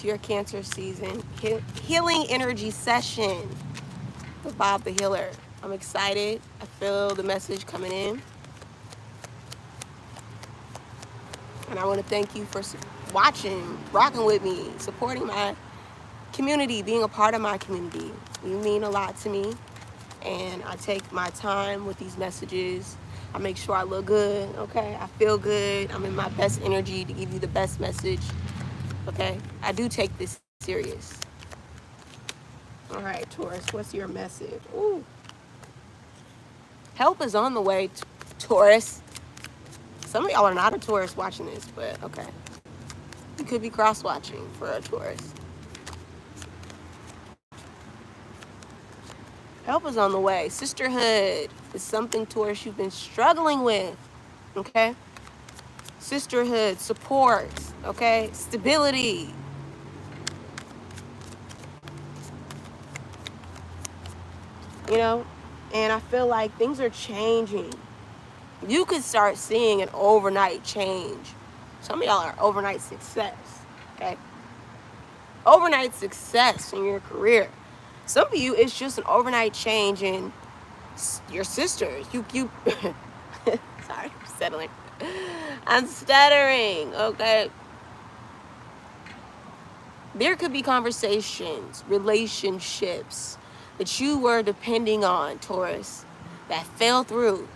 to your Cancer season healing energy session with Bob the Healer. I'm excited. I feel the message coming in. And I want to thank you for watching, rocking with me, supporting my community, being a part of my community. You mean a lot to me. And I take my time with these messages. I make sure I look good, okay? I feel good. I'm in my best energy to give you the best message, okay? I do take this serious. All right, Taurus, what's your message? Ooh. Help is on the way, Taurus. Some of y'all are not a Taurus watching this, but okay. You could be cross-watching for a Taurus. Help is on the way. Sisterhood is something, Taurus, you've been struggling with, okay? Sisterhood, support, okay? Stability. You know? And I feel like things are changing. You could start seeing an overnight change. Some of y'all are overnight success, okay? Overnight success in your career. Some of you, it's just an overnight change in your sisters. You sorry, I'm settling. I'm stuttering, okay? There could be conversations, relationships that you were depending on, Taurus, that fell through.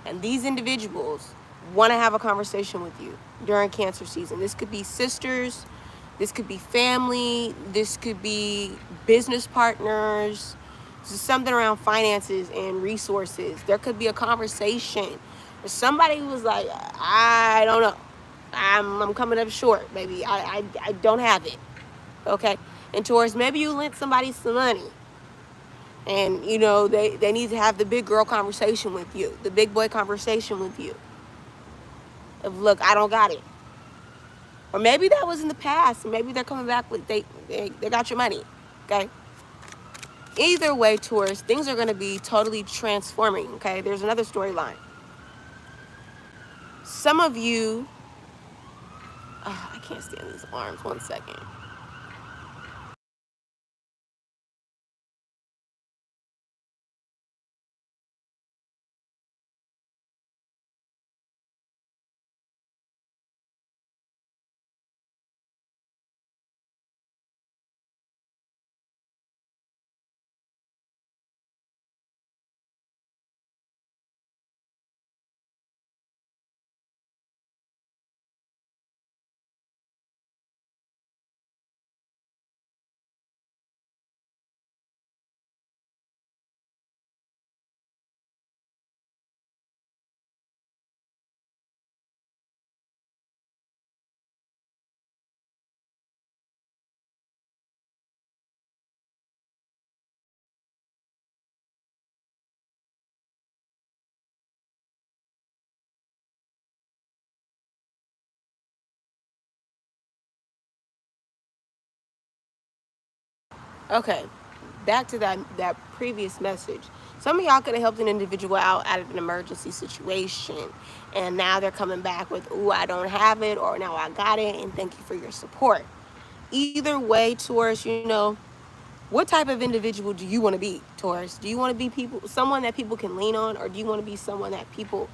And these individuals want to have a conversation with you during Cancer season. This could be sisters, this could be family, this could be business partners, something around finances and resources. There could be a conversation where somebody was like, I don't know, I'm coming up short, baby. I don't have it, okay? And Taurus, maybe you lent somebody some money. And, you know, they need to have the big girl conversation with you, the big boy conversation with you. Of, look, I don't got it. Or maybe that was in the past. Maybe they're coming back with, they got your money, okay? Either way, Taurus, things are going to be totally transforming, okay? There's another storyline. Some of you, I can't stand these alarms. 1 second. Okay, back to that previous message. Some of y'all could have helped an individual out of an emergency situation, and now they're coming back with, ooh, I don't have it, or now I got it, and thank you for your support. Either way, Taurus, you know, what type of individual do you want to be, Taurus? Do you want to be someone that people can lean on, or do you want to be someone that people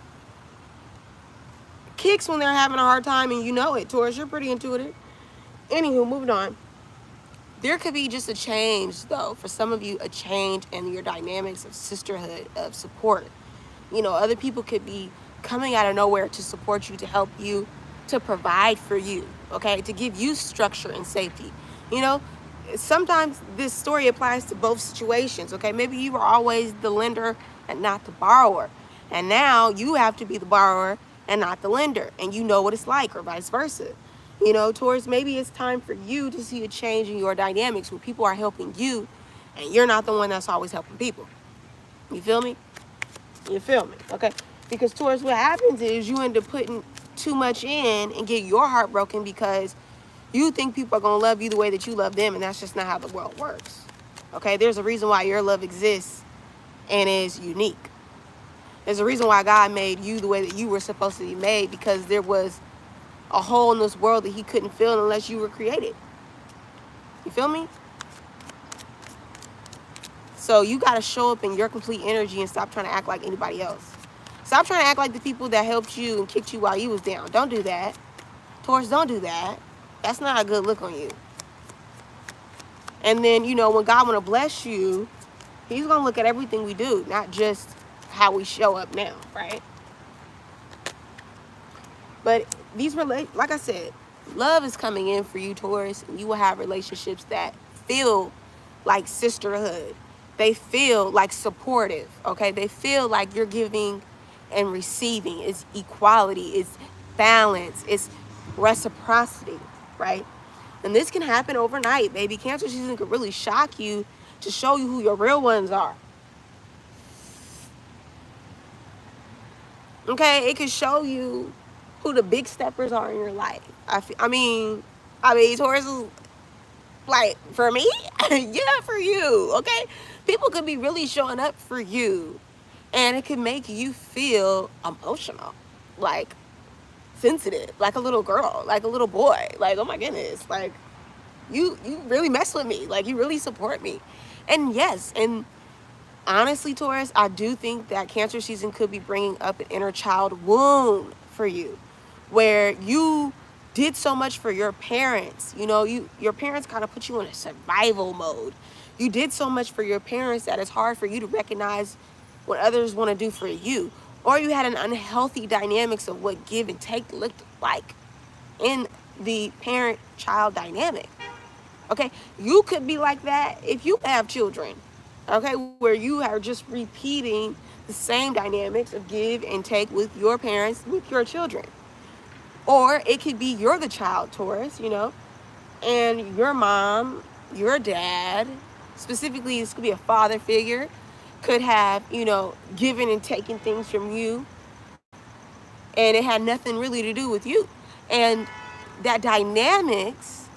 kicks when they're having a hard time, and you know it, Taurus? You're pretty intuitive. Anywho, moving on. There could be just a change, though, for some of you, a change in your dynamics of sisterhood, of support. You know, other people could be coming out of nowhere to support you, to help you, to provide for you, okay, to give you structure and safety. You know, sometimes this story applies to both situations, okay? Maybe you were always the lender and not the borrower, and now you have to be the borrower and not the lender, and you know what it's like, or vice versa. You know, Taurus, maybe it's time for you to see a change in your dynamics where people are helping you and you're not the one that's always helping people. You feel me? You feel me? Okay. Because Taurus, what happens is you end up putting too much in and get your heart broken because you think people are going to love you the way that you love them, and that's just not how the world works. Okay? There's a reason why your love exists and is unique. There's a reason why God made you the way that you were supposed to be made, because there was a hole in this world that he couldn't fill unless you were created. You feel me? So you got to show up in your complete energy and stop trying to act like anybody else. Stop trying to act like the people that helped you and kicked you while you was down. Don't do that. Taurus, don't do that. That's not a good look on you. And then, you know, when God want to bless you, he's going to look at everything we do, not just how we show up now, right? But like I said, love is coming in for you, Taurus, and you will have relationships that feel like sisterhood. They feel like supportive, okay? They feel like you're giving and receiving. It's equality, it's balance, it's reciprocity, right? And this can happen overnight, baby. Cancer season could really shock you to show you who your real ones are. Okay, it could show you who the big steppers are in your life. I mean, Taurus is like, for me, yeah, for you, okay? People could be really showing up for you, and it could make you feel emotional, like sensitive, like a little girl, like a little boy, like, oh my goodness, like, you really mess with me, like, you really support me. And yes, and honestly, Taurus, I do think that Cancer season could be bringing up an inner child wound for you, where you did so much for your parents. You know, your parents kind of put you in a survival mode. You did so much for your parents that it's hard for you to recognize what others want to do for you. Or you had an unhealthy dynamics of what give and take looked like in the parent-child dynamic. Okay, you could be like that if you have children. Okay, where you are just repeating the same dynamics of give and take with your parents, with your children. Or it could be you're the child, Taurus, you know, and your mom, your dad, specifically this could be a father figure, could have, you know, given and taken things from you, and it had nothing really to do with you. And that dynamics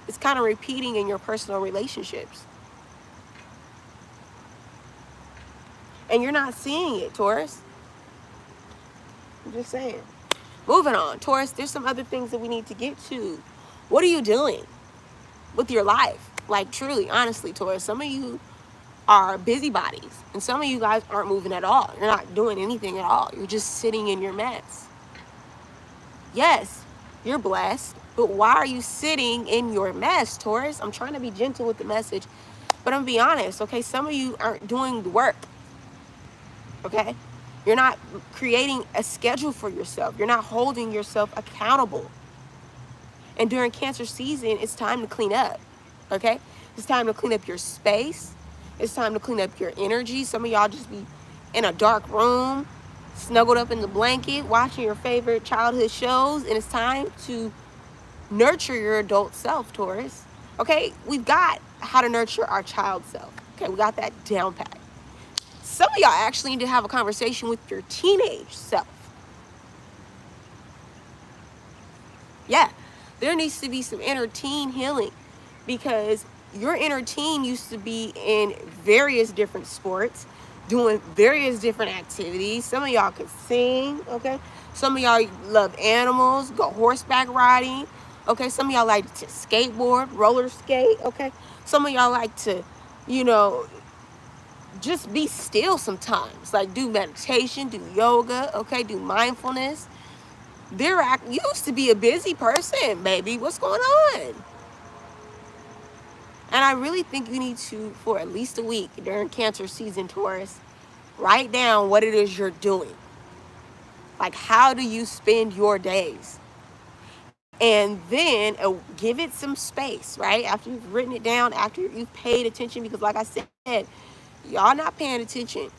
is kind of repeating in your personal relationships. And you're not seeing it, Taurus. I'm just saying. Moving on, Taurus, there's some other things that we need to get to. What are you doing with your life? Like, truly, honestly, Taurus, some of you are busybodies, and some of you guys aren't moving at all. You're not doing anything at all. You're just sitting in your mess. Yes, you're blessed, but why are you sitting in your mess, Taurus? I'm trying to be gentle with the message, but I'm gonna be honest, okay? Some of you aren't doing the work, okay? You're not creating a schedule for yourself. You're not holding yourself accountable. And during Cancer season, it's time to clean up, okay? It's time to clean up your space. It's time to clean up your energy. Some of y'all just be in a dark room, snuggled up in the blanket, watching your favorite childhood shows, and it's time to nurture your adult self, Taurus. Okay, we've got how to nurture our child self. Okay, we got that down pat. Some of y'all actually need to have a conversation with your teenage self. Yeah, there needs to be some inner teen healing, because your inner teen used to be in various different sports, doing various different activities. Some of y'all could sing, okay? Some of y'all love animals, go horseback riding, okay? Some of y'all like to skateboard, roller skate, okay? Some of y'all like to, you know, just be still sometimes, like do meditation, do yoga, okay, do mindfulness. You used to be a busy person, baby. What's going on? And I really think you need to, for at least a week during Cancer season, Taurus, write down what it is you're doing. Like, how do you spend your days? And then give it some space, right? After you've written it down, after you've paid attention, because like I said, y'all not paying attention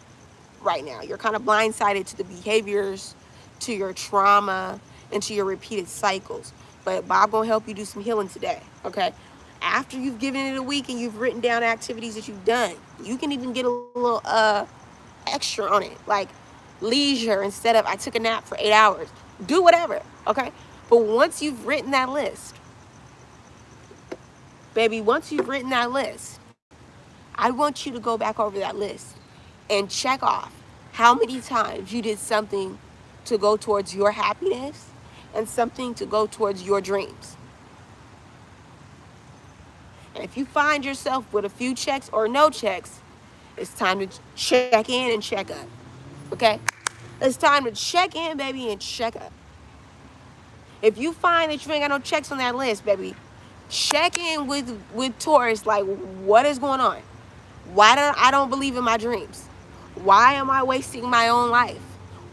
right now. You're kind of blindsided to the behaviors, to your trauma, and to your repeated cycles. But Bob gonna help you do some healing today, okay? After you've given it a week and you've written down activities that you've done, you can even get a little extra on it, like leisure instead of I took a nap for 8 hours. Do whatever, okay? But once you've written that list, baby, once you've written that list, I want you to go back over that list and check off how many times you did something to go towards your happiness and something to go towards your dreams. And if you find yourself with a few checks or no checks, it's time to check in and check up. Okay? It's time to check in, baby, and check up. If you find that you ain't got no checks on that list, baby, check in with Taurus, like, what is going on? Why don't I don't believe in my dreams? Why am I wasting my own life?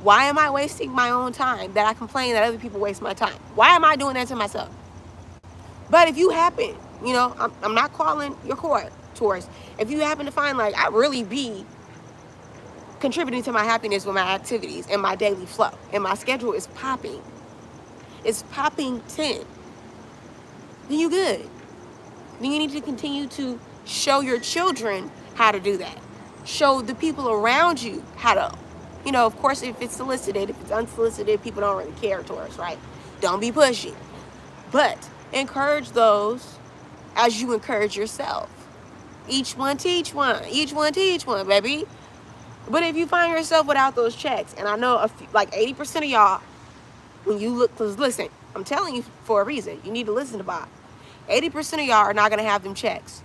Why am I wasting my own time that I complain that other people waste my time? Why am I doing that to myself? But if you happen, I'm not calling your court, Taurus. If you happen to find, like, I really be contributing to my happiness with my activities and my daily flow, and my schedule is popping, it's popping 10, then you good. Then you need to continue to show your children how to do that. Show the people around you how to, of course, if it's solicited. If it's unsolicited, people don't really care, Taurus, right? Don't be pushy. But encourage those as you encourage yourself. Each one teach one. Each one teach one, baby. But if you find yourself without those checks, and I know like 80% of y'all, when you look, because listen, I'm telling you for a reason. You need to listen to Bob. 80% of y'all are not going to have them checks.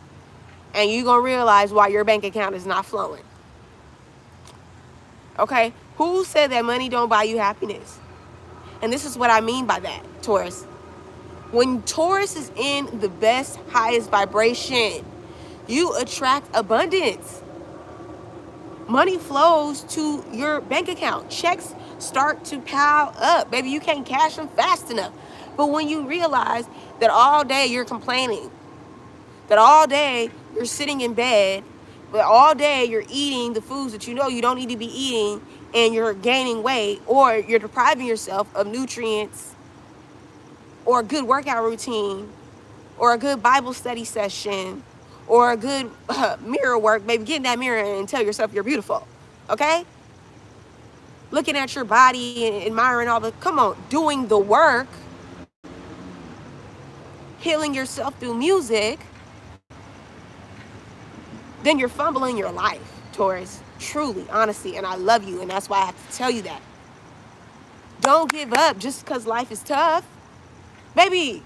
And you're going to realize why your bank account is not flowing. Okay? Who said that money don't buy you happiness? And this is what I mean by that, Taurus. When Taurus is in the best, highest vibration, you attract abundance. Money flows to your bank account. Checks start to pile up. Baby, you can't cash them fast enough. But when you realize that all day you're complaining, that all day you're sitting in bed, but all day you're eating the foods that you know you don't need to be eating, and you're gaining weight, or you're depriving yourself of nutrients, or a good workout routine, or a good Bible study session, or a good mirror work, baby, get in that mirror and tell yourself you're beautiful, okay? Looking at your body and admiring come on, doing the work, healing yourself through music, then you're fumbling your life, Taurus. Truly, honestly, and I love you, and that's why I have to tell you that. Don't give up just because life is tough. Baby,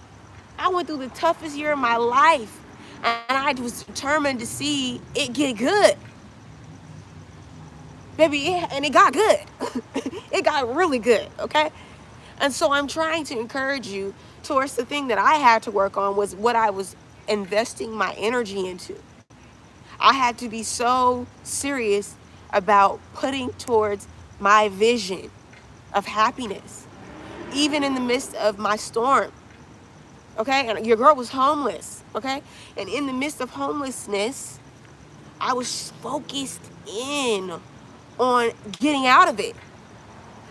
I went through the toughest year of my life, and I was determined to see it get good. Baby, and it got good. It got really good, okay? And so I'm trying to encourage you towards the thing that I had to work on was what I was investing my energy into. I had to be so serious about putting towards my vision of happiness, even in the midst of my storm. Okay, and your girl was homeless, okay? And in the midst of homelessness, I was focused in on getting out of it.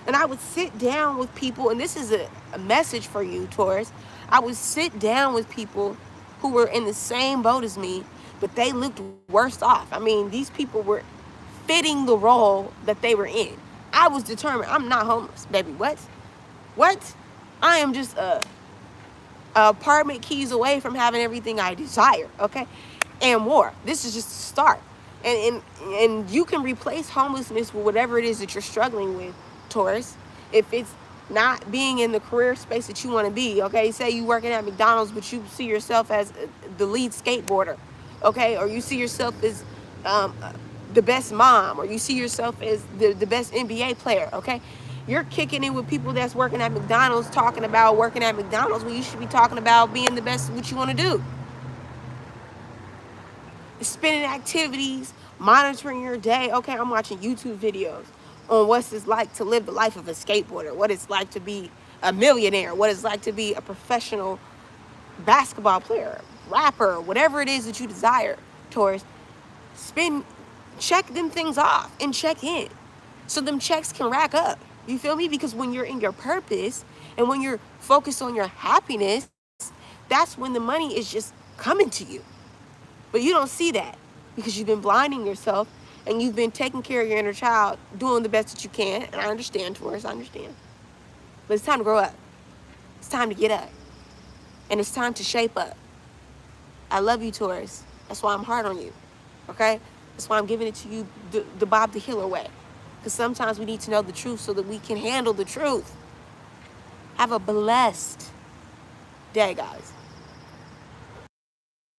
And I would sit down with people, and this is a message for you, Taurus. I would sit down with people who were in the same boat as me, but they looked worse off. I mean, these people were fitting the role that they were in. I was determined, I'm not homeless, baby. What? I am just apartment keys away from having everything I desire, okay? And more. This is just a start. And you can replace homelessness with whatever it is that you're struggling with, Taurus. If it's not being in the career space that you want to be, okay? Say you working at McDonald's, but you see yourself as the lead skateboarder, okay? Or you see yourself as the best mom, or you see yourself as the best NBA player, okay? You're kicking in with people that's working at McDonald's, talking about working at McDonald's when you should be talking about being the best at what you want to do. Spending activities, monitoring your day. Okay, I'm watching YouTube videos on what's it's like to live the life of a skateboarder, what it's like to be a millionaire, what it's like to be a professional basketball player, rapper, whatever it is that you desire, Taurus. Check them things off and check in so them checks can rack up. You feel me? Because when you're in your purpose and when you're focused on your happiness, that's when the money is just coming to you. But you don't see that because you've been blinding yourself and you've been taking care of your inner child, doing the best that you can. And I understand, Taurus, I understand. But it's time to grow up. It's time to get up. And it's time to shape up. I love you, Taurus. That's why I'm hard on you, okay? That's why I'm giving it to you the Bob the Healer way. Because sometimes we need to know the truth so that we can handle the truth. Have a blessed day, guys.